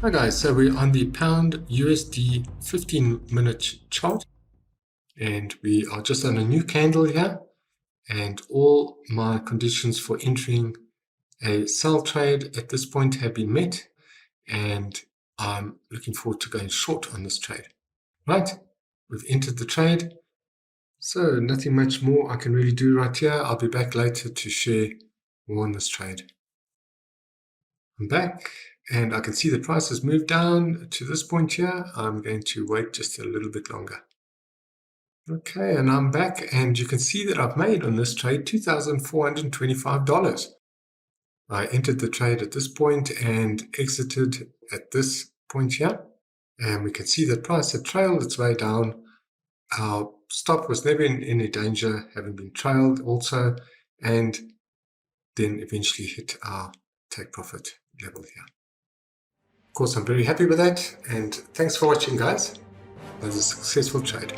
Hi guys, so we're on the pound USD 15-minute chart and we are just on a new candle here, and all my conditions for entering a sell trade at this point have been met, and I'm looking forward to going short on this trade. Right, we've entered the trade, so nothing much more I can really do right here. I'll be back later to share more on this trade. I'm back and I can see the price has moved down to this point here. I'm going to wait just a little bit longer. Okay, and I'm back and you can see that I've made on this trade $2,425. I entered the trade at this point and exited at this point here. And we can see that price had trailed its way down. Our stop was never in any danger, having been trailed also, and then eventually hit our take profit level here. Of course, I'm very happy with that, and thanks for watching, guys. That was a successful trade.